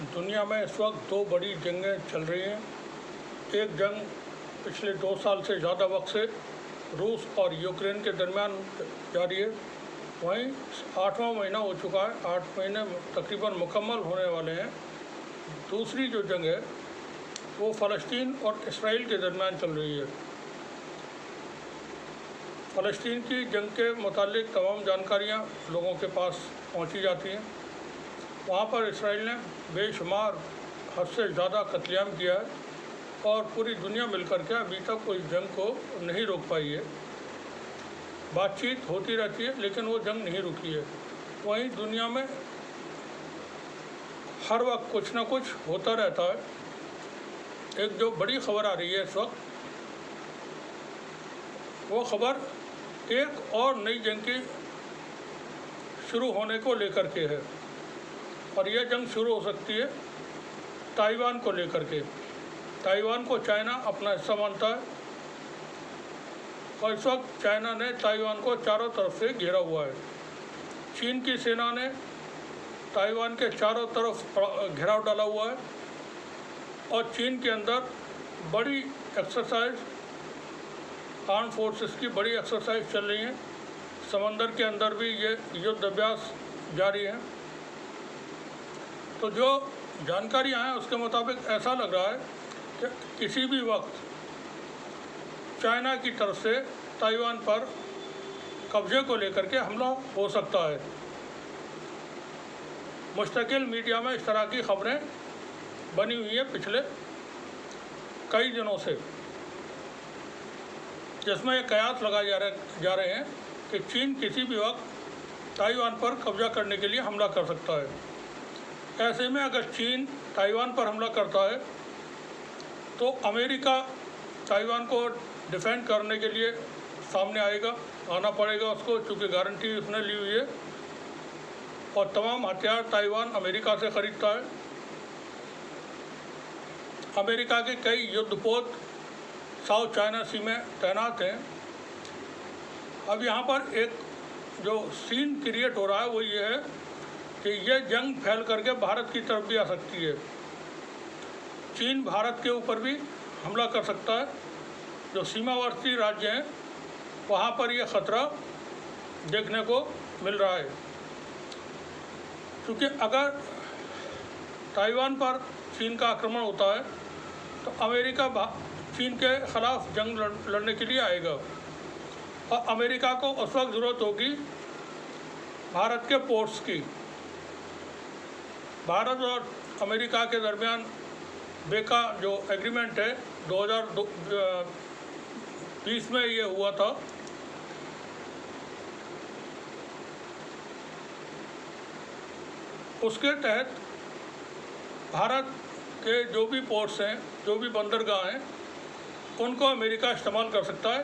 दुनिया में इस वक्त दो बड़ी जंगें चल रही हैं। एक जंग पिछले 2 साल से ज़्यादा वक्त से रूस और यूक्रेन के दरमियान जारी है। वहीं 8वां महीना हो चुका है, 8 महीने तकरीबन मुकम्मल होने वाले हैं। दूसरी जो जंग है वो फ़लस्तीन और इसराइल के दरमियान चल रही है। फ़लस्तीन की जंग के मुतालिक तमाम जानकारियाँ लोगों के पास पहुँची जाती हैं। वहाँ पर इसराइल ने बेशुमार हद से ज़्यादा कत्लेआम किया है और पूरी दुनिया मिलकर के अभी तक उस जंग को नहीं रोक पाई है। बातचीत होती रहती है लेकिन वो जंग नहीं रुकी है। वहीं दुनिया में हर वक्त कुछ ना कुछ होता रहता है। एक जो बड़ी खबर आ रही है इस वक्त, वो खबर एक और नई जंग की शुरू होने को लेकर के है और यह जंग शुरू हो सकती है ताइवान को लेकर के। ताइवान को चाइना अपना हिस्सा मानता है और इस वक्त चाइना ने ताइवान को चारों तरफ से घेरा हुआ है। चीन की सेना ने ताइवान के चारों तरफ घेराव डाला हुआ है और चीन के अंदर बड़ी एक्सरसाइज, आर्म फोर्सेस की बड़ी एक्सरसाइज चल रही है। समंदर के अंदर भी ये युद्ध अभ्यास जारी है। तो जो जानकारियाँ हैं उसके मुताबिक ऐसा लग रहा है कि किसी भी वक्त चाइना की तरफ से ताइवान पर कब्जे को लेकर के हमला हो सकता है। मुस्तकिल मीडिया में इस तरह की खबरें बनी हुई हैं पिछले कई दिनों से, जिसमें ये कयास लगाए जा रहे हैं कि चीन किसी भी वक्त ताइवान पर कब्जा करने के लिए हमला कर सकता है। ऐसे में अगर चीन ताइवान पर हमला करता है तो अमेरिका ताइवान को डिफेंड करने के लिए सामने आना पड़ेगा उसको, चूँकि गारंटी उसने ली हुई है और तमाम हथियार ताइवान अमेरिका से ख़रीदता है। अमेरिका के कई युद्धपोत साउथ चाइना सी में तैनात हैं। अब यहाँ पर एक जो सीन क्रिएट हो रहा है वो ये है कि यह जंग फैल करके भारत की तरफ भी आ सकती है। चीन भारत के ऊपर भी हमला कर सकता है। जो सीमावर्ती राज्य हैं वहाँ पर यह ख़तरा देखने को मिल रहा है, क्योंकि अगर ताइवान पर चीन का आक्रमण होता है तो अमेरिका चीन के ख़िलाफ़ जंग लड़ने के लिए आएगा और अमेरिका को उस वक्त ज़रूरत होगी भारत के पोर्ट्स की। भारत और अमेरिका के दरमियान बेका जो एग्रीमेंट है 2020 में ये हुआ था, उसके तहत भारत के जो भी पोर्ट्स हैं, जो भी बंदरगाह हैं, उनको अमेरिका इस्तेमाल कर सकता है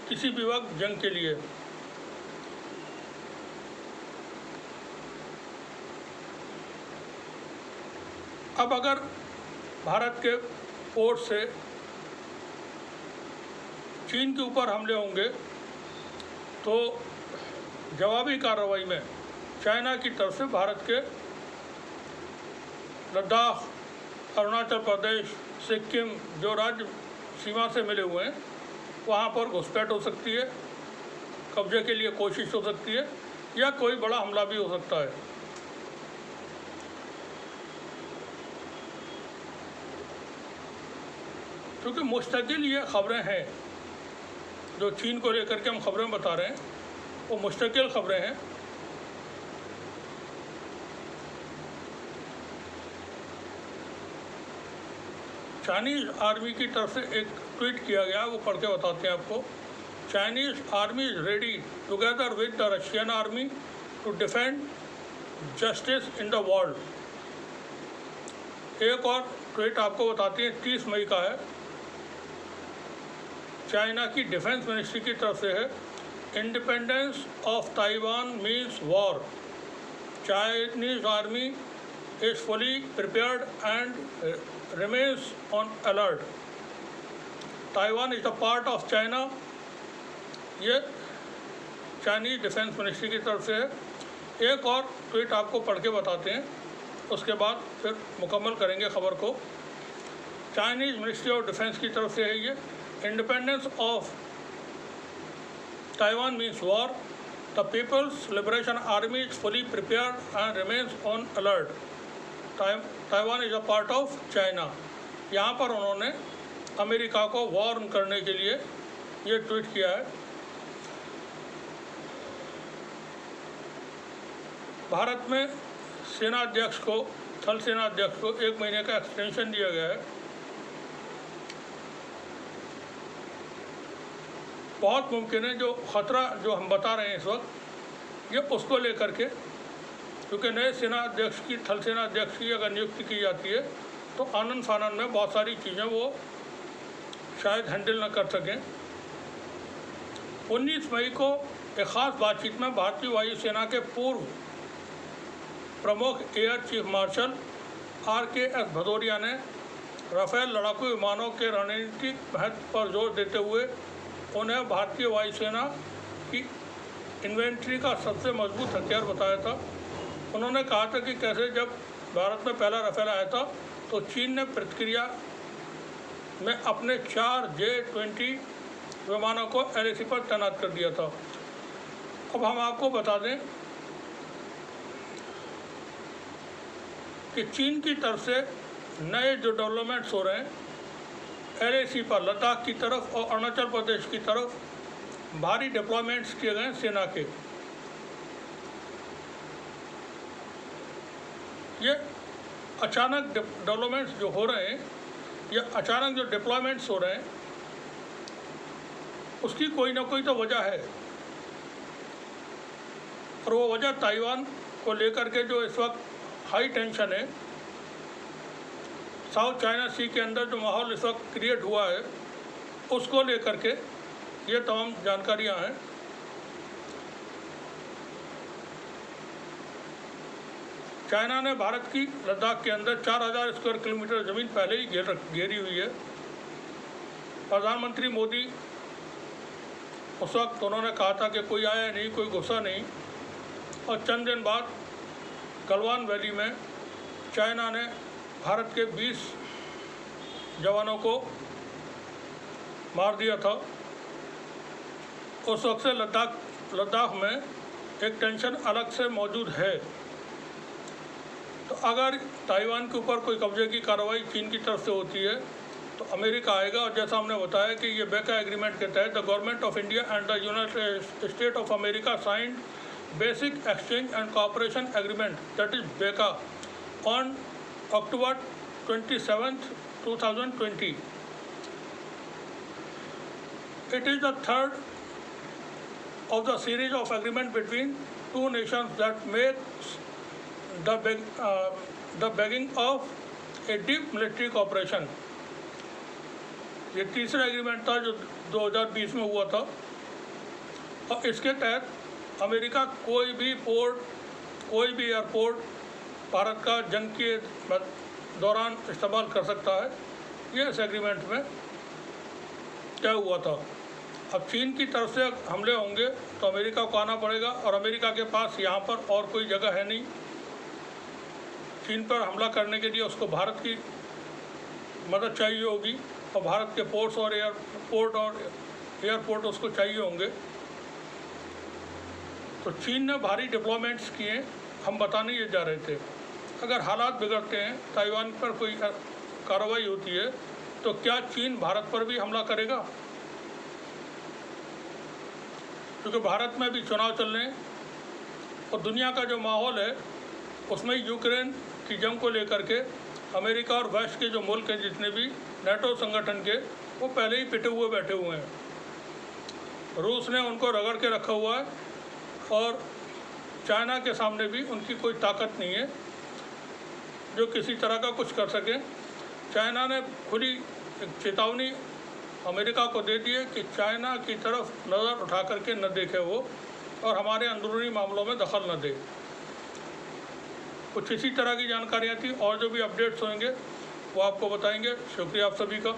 किसी भी वक्त जंग के लिए। अब अगर भारत के पोर्ट से चीन के ऊपर हमले होंगे तो जवाबी कार्रवाई में चाइना की तरफ से भारत के लद्दाख, अरुणाचल प्रदेश, सिक्किम जो राज्य सीमा से मिले हुए हैं वहाँ पर घुसपैठ हो सकती है, कब्जे के लिए कोशिश हो सकती है या कोई बड़ा हमला भी हो सकता है। क्योंकि मुस्तकिल ये खबरें हैं, जो चीन को लेकर के हम खबरें बता रहे हैं वो मुस्तकिल खबरें हैं। चाइनीज़ आर्मी की तरफ से एक ट्वीट किया गया, वो पढ़ के बताते हैं आपको। Chinese army is ready together with the Russian army to defend justice in the world. एक और ट्वीट आपको बताते हैं, 30 मई का है, चाइना की डिफेंस मिनिस्ट्री की तरफ से है। Independence of Taiwan means war. Chinese army is fully prepared and remains on alert. Taiwan is the part of China. ये चाइनीज़ डिफेंस मिनिस्ट्री की तरफ से है। एक और ट्वीट आपको पढ़ के बताते हैं। उसके बाद फिर मुकम्मल करेंगे खबर को। चाइनीज़ मिनिस्ट्री ऑफ डिफेंस की तरफ से है ये। Independence of Taiwan means war, the People's Liberation Army is fully prepared and remains on alert, Taiwan is a part of China. यहाँ पर उन्होंने अमेरिका को वार्न करने के लिए ये ट्वीट किया है। भारत में सेनाध्यक्ष को, थल सेनाध्यक्ष को 1 महीने का एक्सटेंशन दिया गया है। बहुत मुमकिन है जो ख़तरा जो हम बता रहे हैं इस वक्त, ये उसको लेकर के, क्योंकि नए सेनाध्यक्ष की, थल सेनाध्यक्ष की अगर नियुक्ति की जाती है तो आनन फानन में बहुत सारी चीज़ें वो शायद हैंडल न कर सकें। 19 मई को एक ख़ास बातचीत में भारतीय वायुसेना के पूर्व प्रमुख air chief marshal RKS Bhadauria ने राफेल लड़ाकू विमानों के रणनीतिक महत्व पर जोर देते हुए उन्हें भारतीय वायुसेना की इन्वेंट्री का सबसे मजबूत हथियार बताया था। उन्होंने कहा था कि कैसे जब भारत में पहला राफेल आया था तो चीन ने प्रतिक्रिया में अपने 4 J-20 विमानों को LAC पर तैनात कर दिया था। अब हम आपको बता दें कि चीन की तरफ से नए जो डेवलपमेंट्स हो रहे हैं LAC पर, लद्दाख की तरफ और अरुणाचल प्रदेश की तरफ भारी डिप्लॉयमेंट्स किए गए सेना के। ये अचानक डेवलपमेंट्स जो हो रहे हैं, ये अचानक जो डिप्लॉयमेंट्स हो रहे हैं, उसकी कोई ना कोई तो वजह है, और वो वजह ताइवान को लेकर के जो इस वक्त हाई टेंशन है, साउथ चाइना सी के अंदर जो माहौल इस वक्त क्रिएट हुआ है, उसको लेकर के ये तमाम जानकारियां हैं। चाइना ने भारत की लद्दाख के अंदर 4000 स्क्वायर किलोमीटर ज़मीन पहले ही घेरी हुई है। प्रधानमंत्री मोदी उस वक्त उन्होंने कहा था कि कोई आया नहीं, कोई घुसा नहीं, और चंद दिन बाद गलवान वैली में चाइना ने भारत के 20 जवानों को मार दिया था। उस वक्त से लद्दाख में एक टेंशन अलग से मौजूद है। तो अगर ताइवान के ऊपर कोई कब्जे की कार्रवाई चीन की तरफ से होती है तो अमेरिका आएगा, और जैसा हमने बताया कि ये बेका एग्रीमेंट के तहत the government of India and the United state of America signed basic exchange and cooperation agreement, that is बेका, on October 27, 2020. It is the third of the series of agreement between two nations that makes the beginning of a deep military cooperation. ये तीसरा agreement था जो 2020 में हुआ था, और इसके तहत अमेरिका कोई भी एयरपोर्ट भारत का जंग के दौरान इस्तेमाल कर सकता है। ये इस एग्रीमेंट में तय हुआ था। अब चीन की तरफ से हमले होंगे तो अमेरिका को आना पड़ेगा, और अमेरिका के पास यहाँ पर और कोई जगह है नहीं। चीन पर हमला करने के लिए उसको भारत की मदद चाहिए होगी, और भारत के पोर्ट्स और एयरपोर्ट उसको चाहिए होंगे। तो चीन ने भारी डिप्लॉयमेंट्स किए, हम बताने ये जा रहे थे। अगर हालात बिगड़ते हैं, ताइवान पर कोई कार्रवाई होती है, तो क्या चीन भारत पर भी हमला करेगा? क्योंकि भारत में भी चुनाव चल रहे हैं, और दुनिया का जो माहौल है उसमें यूक्रेन की जंग को लेकर के अमेरिका और वेस्ट के जो मुल्क हैं जितने भी नेटो संगठन के, वो पहले ही पिटे हुए बैठे हुए हैं। रूस ने उनको रगड़ के रखा हुआ है, और चाइना के सामने भी उनकी कोई ताकत नहीं है जो किसी तरह का कुछ कर सके। चाइना ने खुली एक चेतावनी अमेरिका को दे दी है कि चाइना की तरफ नज़र उठा करके न देखे वो, और हमारे अंदरूनी मामलों में दखल न दे। कुछ इसी तरह की जानकारियाँ थी, और जो भी अपडेट्स होंगे वो आपको बताएंगे। शुक्रिया आप सभी का।